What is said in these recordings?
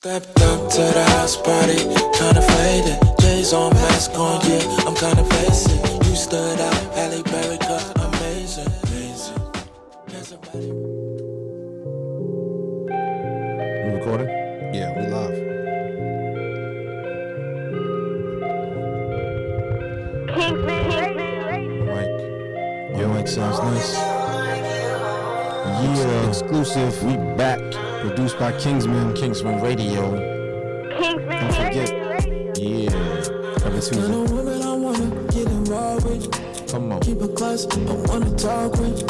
Stepped up to the house party, kinda faded. J's on, mask on, yeah, I'm kinda basic. You stood out, Halle Berry cut, amazing, amazing. We recording? Yeah, we live. Kingsmen. Mike. Your mic sounds nice. Yeah, exclusive. We back. Produced by Kingsmen. Kingsmen Radio. Don't forget. Yeah. Every Tuesday. I wanna get involved with. Come on. Keep it close, I wanna talk with.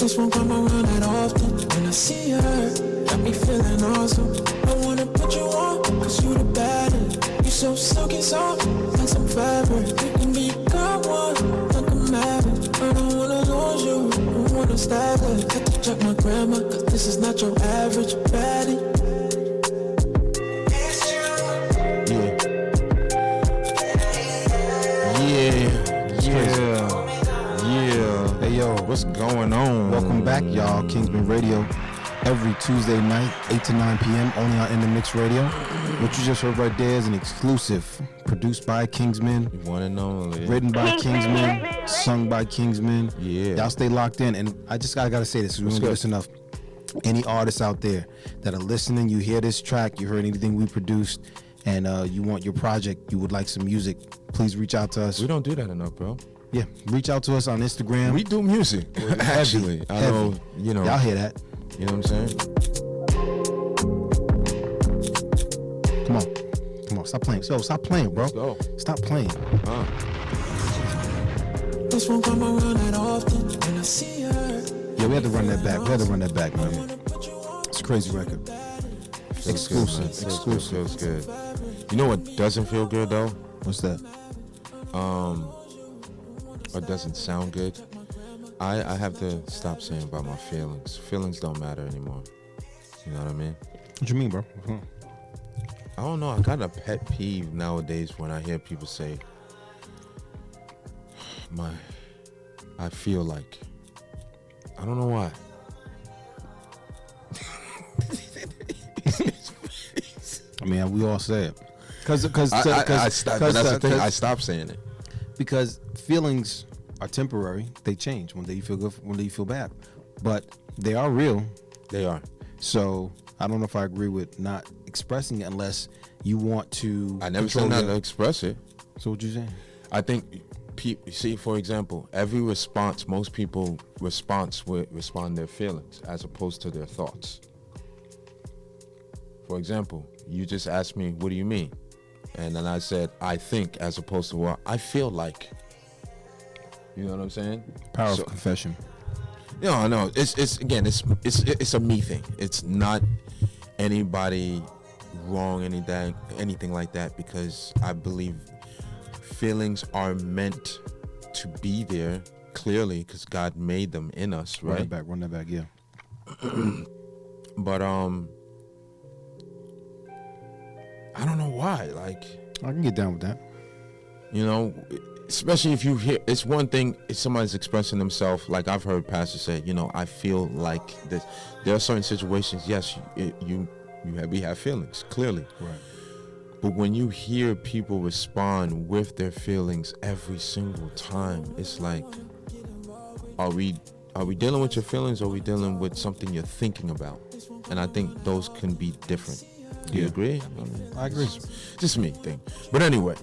This won't come around that often. When I see her, got me feeling awesome. I wanna put you on, cause you the baddest. You so silky soft, like some fabric. You can be God one, like a maverick. I don't wanna lose you, I wanna stab it. Have to check my grandma, cause this is not your average baddie. Yeah. Hey, yo. What's going on? Welcome back, y'all. Kingsmen Radio. Every Tuesday night, 8 to 9 p.m. only on Indamixradio. What you just heard right there is an exclusive. Produced by Kingsmen. One and only. Written by Kingsmen. Sung by Kingsmen. Yeah. Y'all stay locked in. And I just gotta say this. We don't do this enough. Any artists out there that are listening, you hear this track, you heard anything we produced, and you want your project, you would like some music, please reach out to us. We don't do that enough, bro. Yeah, reach out to us on Instagram. We do music. Actually. I know, you know. Y'all hear that. You know what I'm saying? Come on, stop playing. Yo, stop playing, bro. Let's go. Stop playing. This won't come around that often. When I see her, Yeah, we had to run that back. Man. It's a crazy record. Exclusive. Feels good. You know what doesn't feel good though? What's that? Or doesn't sound good? I have to stop saying about my feelings. Feelings don't matter anymore. You know what I mean? What you mean, bro? I don't know. I got a pet peeve nowadays when I hear people say, I feel like. I don't know why. I mean, we all say it. I stopped saying it. Because feelings are temporary. They change. One day you feel good, one day you feel bad. But they are real. They are. So I don't know if I agree with not expressing it unless you want to. I never said not to express it. So what you saying? I think, see, for example, every response, most people respond their feelings as opposed to their thoughts. For example, you just asked me, what do you mean? And then I said, I think, as opposed to what I feel like. You know what I'm saying? Power of confession. No, it's a me thing. It's not anybody wrong, anything like that, because I believe feelings are meant to be there clearly because God made them in us, right? Run that back, yeah. But I don't know why. Like, I can get down with that. You know, especially if you hear, it's one thing if somebody's expressing themselves, like I've heard pastors say, you know, I feel like this. There are certain situations, yes, we have feelings, clearly. Right. But when you hear people respond with their feelings every single time, it's like, are we dealing with your feelings, or are we dealing with something you're thinking about? And I think those can be different. Do you agree? I agree. Just me thing. But anyway,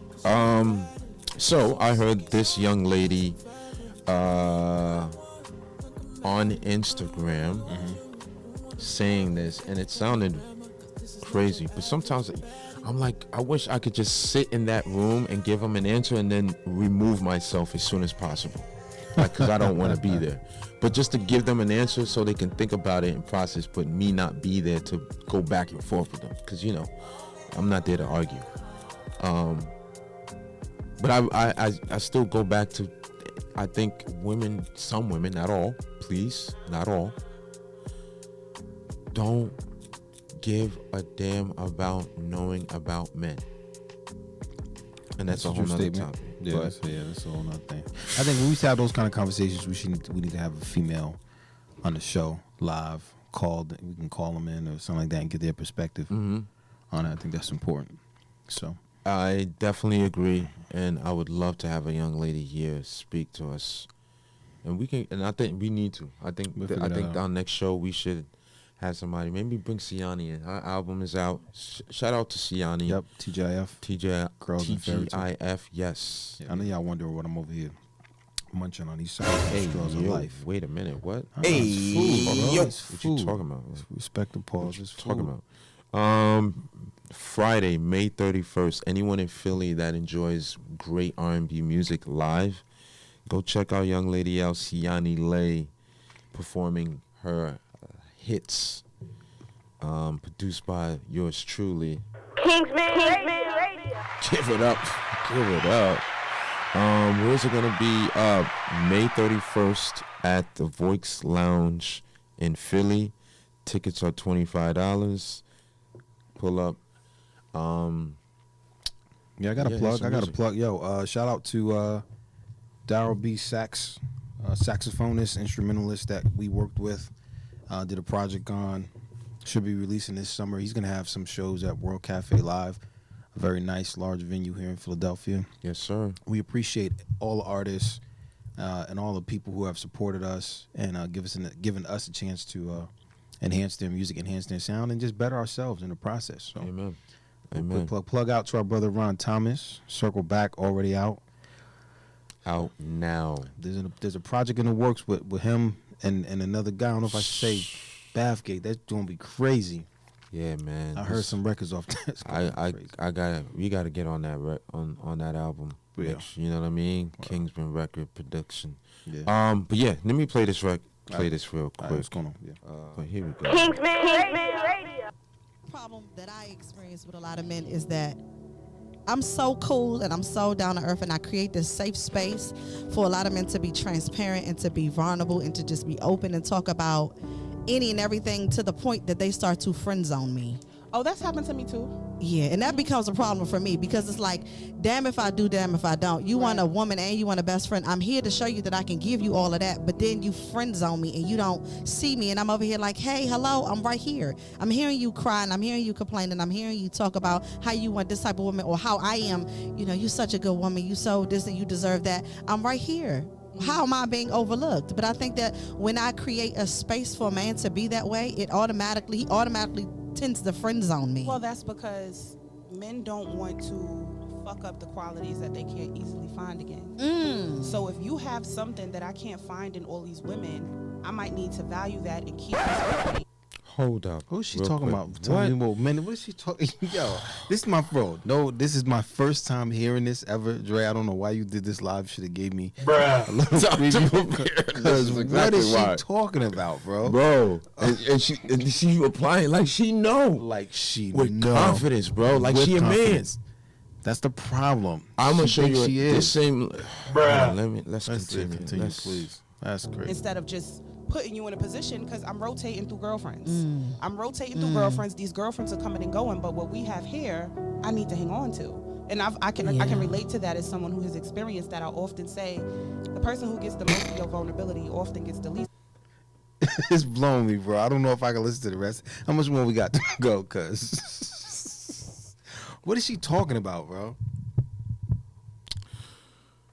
so I heard this young lady on Instagram saying this, and it sounded crazy. But sometimes I'm like, I wish I could just sit in that room and give them an answer and then remove myself as soon as possible. Like, because I don't want to be there. But just to give them an answer so they can think about it and process, but me not be there to go back and forth with them. Because, you know, I'm not there to argue. But I still go back to, I think some women, not all, please, not all, don't give a damn about knowing about men. And that's a whole nother topic. Yeah, that's a whole nother thing. I think when we have those kind of conversations, we need to have a female on the show live. We can call them in or something like that and get their perspective. Mm-hmm. on it. I think that's important. So I definitely agree, and I would love to have a young lady here speak to us, and we can. And I think we need to. I think our next show we should have somebody. Maybe bring Siani in. Her album is out. Shout out to Siani. Yep, TGIF. Girls and Fairy Tale. TGIF. Yes. Yeah, I know y'all wondering what I'm over here munching on these straws of life. Wait a minute. What? Hey, yo. What you talking about? Respect the pause. What you talking about? Friday, May 31st. Anyone in Philly that enjoys great R&B music live, go check our young lady out, Siani Lay, performing her hits, produced by yours truly. Kingsmen Radio. Give it up. Where's it gonna be? May 31st at the Voix Lounge in Philly. Tickets are $25. Pull up. Yeah, I got a plug. Yo, shout out to Daryl B. Sax, saxophonist, instrumentalist that we worked with. Did a project on. Should be releasing this summer. He's gonna have some shows at World Cafe Live, a very nice large venue here in Philadelphia. Yes, sir. We appreciate all the artists and all the people who have supported us and given us a chance to enhance their music, enhance their sound, and just better ourselves in the process. So, Amen. Plug out to our brother Ron Thomas. Circle Back, already out. Out now. There's a project in the works with him and another guy. I don't know if I should say Bathgate. That's gonna be crazy. Yeah, man. I heard some records off that. We gotta get on that on that album. Yeah. You know what I mean? Kingsman record production. Yeah. But yeah, let me play this real quick. What's going on? Yeah. But here we go. Kingsmen Radio. Problem that I experience with a lot of men is that I'm so cool and I'm so down to earth, and I create this safe space for a lot of men to be transparent and to be vulnerable and to just be open and talk about any and everything, to the point that they start to friend zone me. Oh, that's happened to me too. Yeah, and that becomes a problem for me, because it's like, damn if I do, damn if I don't. You want a woman and you want a best friend. I'm here to show you that I can give you all of that, but then you friend zone me and you don't see me, and I'm over here like, hey, hello, I'm right here. I'm hearing you crying, I'm hearing you complaining, I'm hearing you talk about how you want this type of woman, or how I am, you're such a good woman, you so this and you deserve that. I'm right here. How am I being overlooked? But I think that when I create a space for a man to be that way, he automatically tends to friend zone me. Well, that's because men don't want to fuck up the qualities that they can't easily find again. So if you have something that I can't find in all these women, I might need to value that and keep respecting. Hold up. Who's she real talking quick. about? Tell me more, man. What is she talking? Yo, this is my bro. No, this is my first time hearing this ever, Dre. I don't know why you did this live. Should have gave me a little preview. Because what is she talking about, bro? And she replying like she know, with confidence, bro. Like with she a man. That's the problem. I'm gonna show you this same. Let's continue, please. That's great. Instead of just putting you in a position, because I'm rotating through girlfriends. I'm rotating through girlfriends. These girlfriends are coming and going, but what we have here, I need to hang on to. And I can relate to that as someone who has experienced that. I often say, the person who gets the most of your vulnerability often gets the least. It's blowing me, bro. I don't know if I can listen to the rest. How much more we got to go? Cause what is she talking about, bro?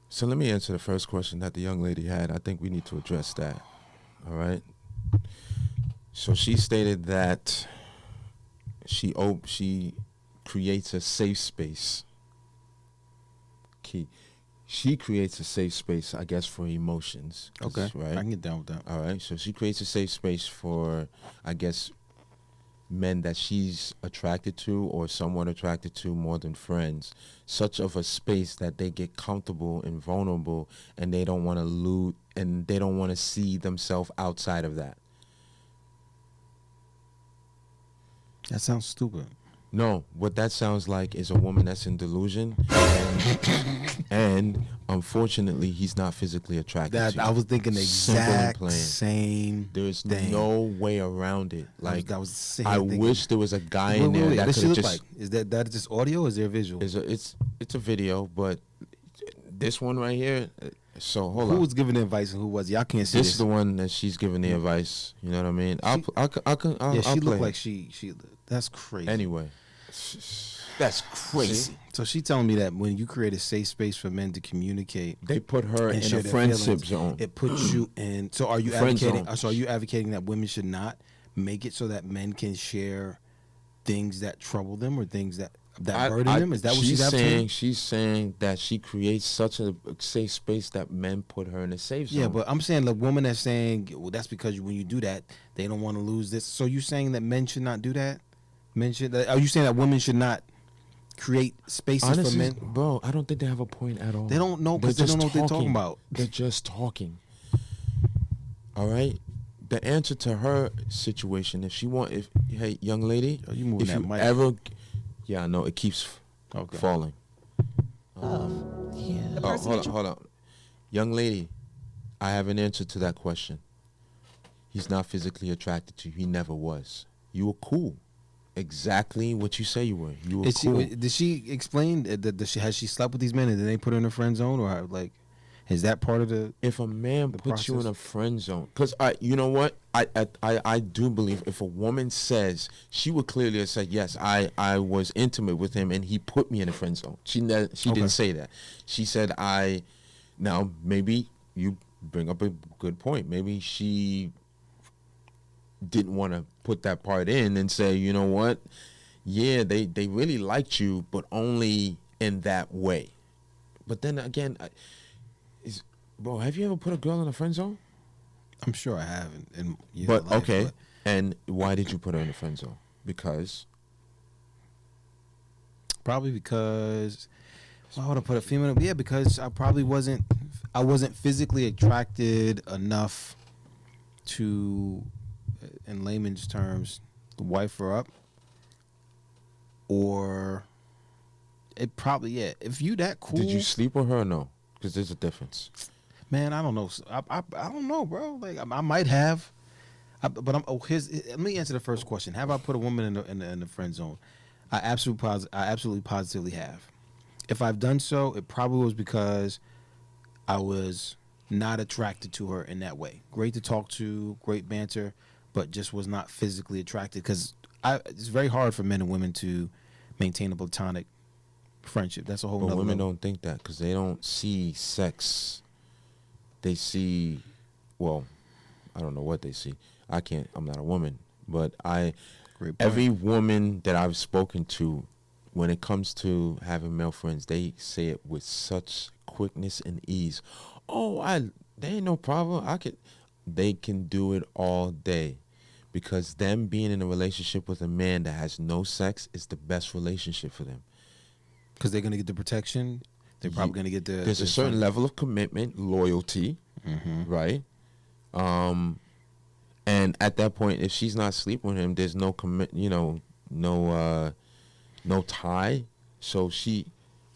So let me answer the first question that the young lady had. I think we need to address that. All right. So she stated that she creates a safe space. She creates a safe space, I guess, for emotions. Okay. Right. I can get down with that. All right. So she creates a safe space for, I guess, men that she's attracted to or somewhat attracted to more than friends, such of a space that they get comfortable and vulnerable, and they don't want to lose, and they don't want to see themselves outside of that. That sounds stupid. No, what that sounds like is a woman that's in delusion, and unfortunately, he's not physically attracted to you. I was thinking the exact same. There's thing. No way around it. Like that was the same I thing. wish there was a guy in there that could just. Like? Is that just audio? Or is there visual? It's a video, but this one right here. So hold on. Who was giving the advice and who was? Y'all can't see this. This is the one that she's giving the advice. You know what I mean? I'll she play looked it. like she. That's crazy. Anyway, That's crazy. So she telling me that when you create a safe space for men to communicate, They put her and in share a their friendship feelings, zone. it puts you in. So are you Friend advocating? zone. So are you advocating that women should not make it so that men can share things that trouble them or things that burden them? Is that what she's saying? advocating? She's saying that she creates such a safe space that men put her in a safe zone. Yeah, but I'm saying the woman that's saying, well, that's because when you do that, they don't want to lose this. So you saying that men should not do that? Men should. Are you saying that women should not create spaces honestly, for men? bro, I don't think they have a point at all. They don't know because they don't know what they're talking about. They're just talking. All right. The answer to her situation, if she want, hey, young lady, Yo, you moving if that you mic. ever, yeah, I know it keeps falling. Yeah. The Oh, person that you hold on, young lady, I have an answer to that question. He's not physically attracted to you. He never was. You were cool. Exactly what you say you were. You were cool. Did she explain that has she slept with these men and then they put her in a friend zone, or like is that part of the? If a man the puts you in process? a friend zone, because you know what, I do believe if a woman says, she would clearly have said, yes, I was intimate with him and he put me in a friend zone. She didn't say that. She said now maybe you bring up a good point. Maybe she didn't want to put that part in and say, you know what, yeah, they really liked you, but only in that way. But then again, bro, have you ever put a girl in a friend zone? I'm sure I haven't. Okay. And why did you put her in a friend zone? Because probably because why would I put a female? Yeah, because I wasn't physically attracted enough to, in layman's terms, wife her up. Or it probably, yeah. If you that cool, did you sleep with her or no? Because there's a difference. man, I don't know. I don't know, bro. Like I might have, but let me answer the first question. Have I put a woman in the friend zone? I absolutely positively have. If I've done so, it probably was because I was not attracted to her in that way. Great to talk to, great banter, but just was not physically attracted because it's very hard for men and women to maintain a platonic friendship. That's a whole But nother women level. don't think that because they don't see sex. They see, well, I don't know what they see. I'm not a woman, but Great point. every woman that I've spoken to, when it comes to having male friends, they say it with such quickness and ease. Oh, there ain't no problem. They can do it all day. Because them being in a relationship with a man that has no sex is the best relationship for them. Because they're gonna get the protection. They're probably gonna get the. There's a certain level of commitment, loyalty, right? And at that point, if she's not sleeping with him, there's no no tie. So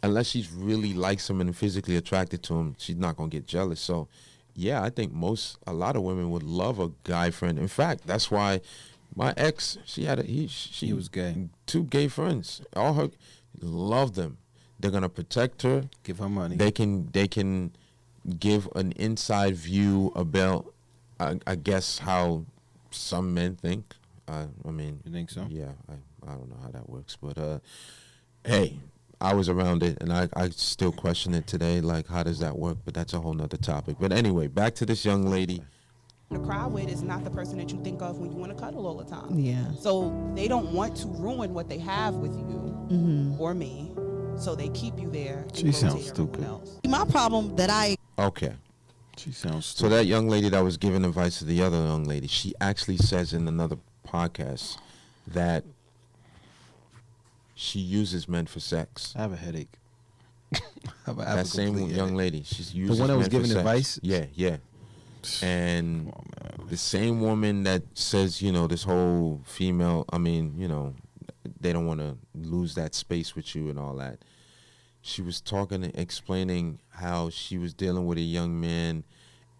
unless she's really likes him and physically attracted to him, she's not gonna get jealous. So, yeah, I think a lot of women would love a guy friend. In fact, that's why my ex, she was gay. 2 gay friends. All her loved them. They're gonna protect her. Give her money. They can give an inside view about, I guess, how some men think. I mean, You think so? Yeah, I don't know how that works, but hey, I was around it, and I still question it today. Like, how does that work? But that's a whole nother topic. But anyway, back to this young lady. to cry with is not the person that you think of when you want to cuddle all the time. Yeah. So they don't want to ruin what they have with you or me. So they keep you there. And She sounds rotate everyone stupid. else. My problem that I Okay. She sounds So that young lady that was giving advice to the other young lady, she actually says in another podcast that she uses men for sex. I have a headache. That same young lady, she's using The one that was men for giving sex. advice? Yeah. And the same woman that says, this whole female, they don't want to lose that space with you and all that. She was talking and explaining how she was dealing with a young man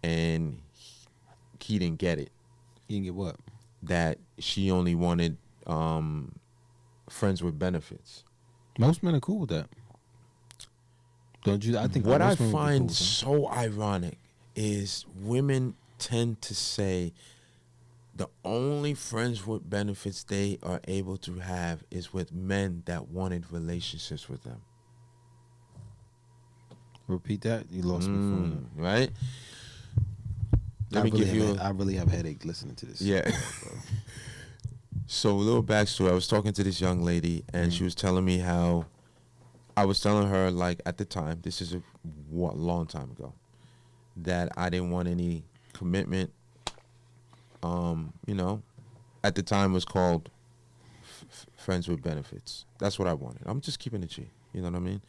and he didn't get it. You can get what? That she only wanted friends with benefits. Most men are cool with that. Don't you? I think What I most men would be cool find with that. so ironic is women tend to say the only friends with benefits they are able to have is with men that wanted relationships with them. Repeat that. You lost me for a minute. Right? Let me give you. I really have a headache listening to this. Yeah. So a little backstory. I was talking to this young lady, and she was telling me how I was telling her, like, at the time, this is a long time ago, that I didn't want any commitment. You know, at the time it was called friends with benefits. That's what I wanted. I'm just keeping it G. You know what I mean?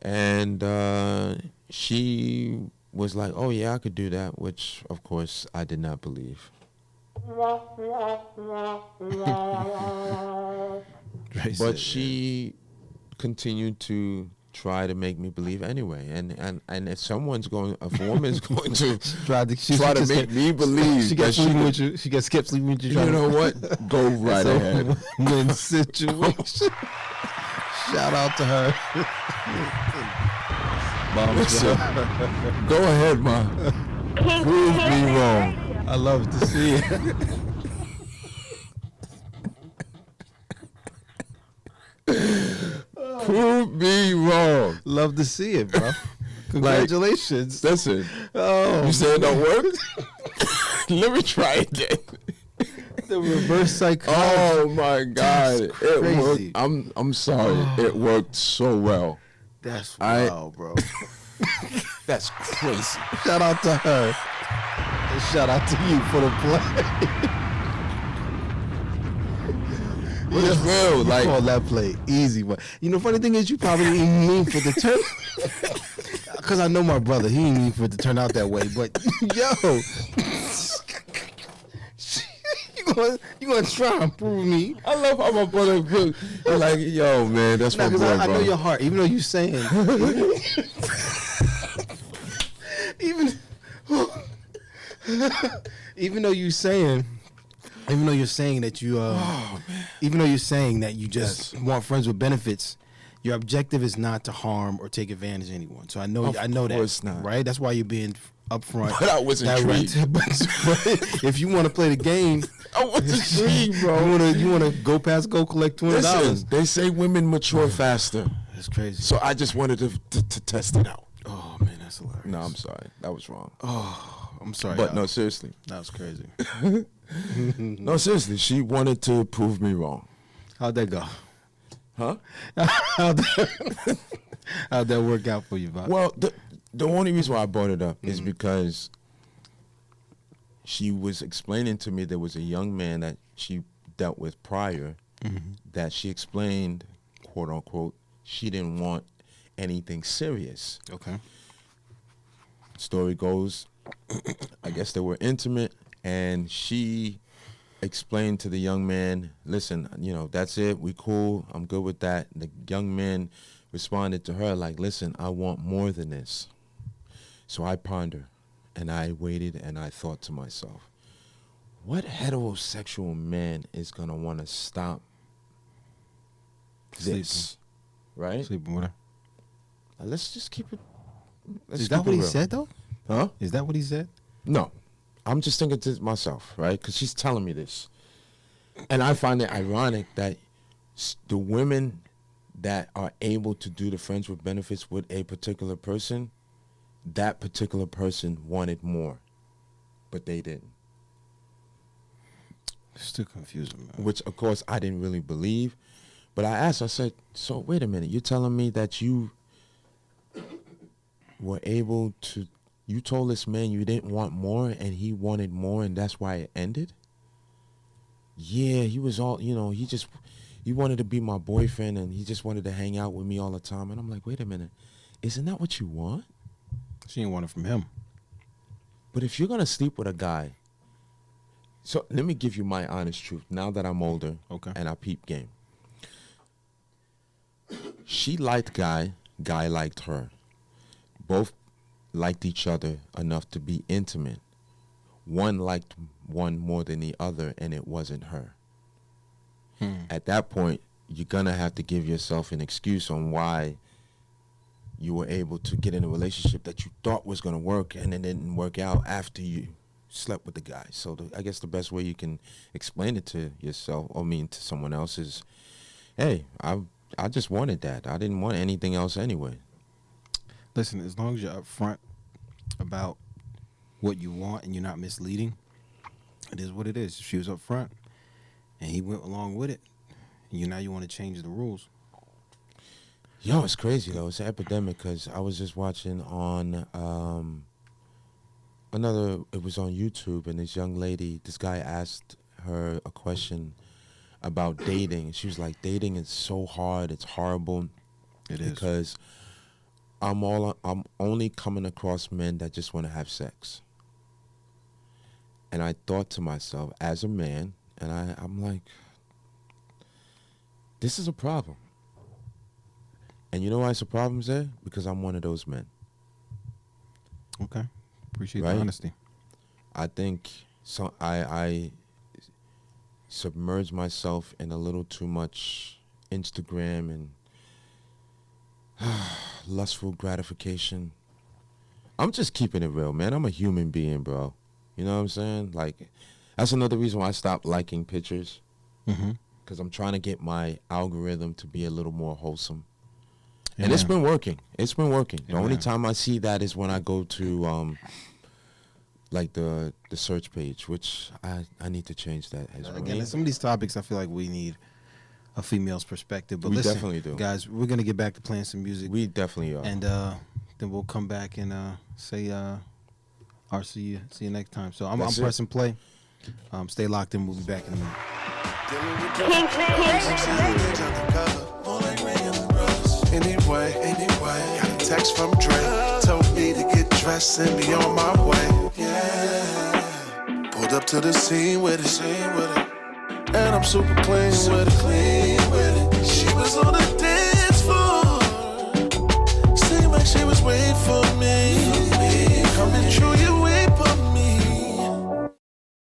And she was like, oh, yeah, I could do that, which, of course, I did not believe. But she continued to try to make me believe anyway. And if someone's going, if a woman's going to try to make me believe she gets sleeping with you, she gets kept sleeping with you. You know what? Go right ahead. Win situation. Shout out to her. Mom, listen, go ahead, Ma. Prove me wrong. I love to see it. Prove me wrong. Love to see it, bro. Congratulations. Like, listen. Oh, you said it don't work? Let me try again. The reverse psychology. Oh my God. It worked. I'm sorry. It worked so well. That's wild, bro. That's crazy. Shout out to her. And shout out to you for the play. But it's real. Like, call that play easy, but you know, funny thing is, you probably didn't mean for the turn. Because I know my brother, he didn't mean for it to turn out that way. But yo, you gonna try and prove me? I love how my brother feels. Like, yo, man, that's my boy, I know your heart, even though you saying, even though you're saying that you, even though you're saying that you just want friends with benefits, your objective is not to harm or take advantage of anyone. So I know that, not. Right? That's why you're being upfront. But I was intrigued. But if you want to play the game, I was intrigued, bro. You want to go collect $20. They say women mature faster. That's crazy. So I just wanted to test it out. Oh man, that's hilarious. No, I'm sorry. That was wrong. Oh, I'm sorry. But no, seriously. That was crazy. No, seriously. She wanted to prove me wrong. How'd that go? Huh? How'd that work out for you, Bob? Well, the only reason why I brought it up is because she was explaining to me there was a young man that she dealt with prior that she explained, quote unquote, she didn't want anything serious. Okay. Story goes, I guess they were intimate, and she explained to the young man, listen, you know, that's it, we cool, I'm good with that. And the young man responded to her like, listen, I want more than this. So I pondered, and I waited, and I thought to myself, what heterosexual man is going to want to stop this? Right? Sleeping with her. Now, let's just keep it. Is that what he said, though? Huh? Is that what he said? No. I'm just thinking to myself, right? Because she's telling me this. And I find it ironic that the women that are able to do the friends with benefits with a particular person, that particular person wanted more, but they didn't. Still confusing, man. Which, of course, I didn't really believe. But I asked, I said, so wait a minute. You're telling me that you were able to, you told this man you didn't want more and he wanted more and that's why it ended? Yeah, he was all, you know, he wanted to be my boyfriend and he just wanted to hang out with me all the time. And I'm like, wait a minute. Isn't that what you want? She didn't want it from him. But if you're going to sleep with a guy, so let me give you my honest truth. Now that I'm older and I peep game. She liked guy liked her. Both liked each other enough to be intimate. One liked one more than the other, and it wasn't her. At that point, you're going to have to give yourself an excuse on why you were able to get in a relationship that you thought was going to work and it didn't work out after you slept with the guy. So I guess the best way you can explain it to yourself, or to someone else, is, hey, I just wanted that. I didn't want anything else anyway. Listen, as long as you're upfront about what you want and you're not misleading, it is what it is. She was upfront, and he went along with it. And now you want to change the rules. Yo, it's crazy though. It's an epidemic, because I was just watching on it was on YouTube, and this young lady, this guy asked her a question about dating. She was like, dating is so hard, it's horrible. It is. Because I'm only coming across men that just want to have sex. And I thought to myself, as a man, and I'm like, this is a problem. And you know why it's a problem, Zay? Because I'm one of those men. Okay. Appreciate the Right? honesty. I think I submerge myself in a little too much Instagram and lustful gratification. I'm just keeping it real, man. I'm a human being, bro. You know what I'm saying? Like, that's another reason why I stopped liking pictures. Mm-hmm. Because I'm trying to get my algorithm to be a little more wholesome. Yeah, and it's man. been working. It's been working. Yeah, the only man. time I see that is when I go to like the search page, which I need to change that as well. Again, some of these topics, I feel like we need a female's perspective. But We listen, definitely do. guys, we're gonna get back to playing some music, We definitely are. and then we'll come back and say, or see you next time. So I'm That's it. pressing play. Stay locked in. We'll be back in a minute. Anyway, got a text from Dre. Told me to get dressed and be on my way. Yeah. Pulled up to the scene with it. And I'm super clean with it.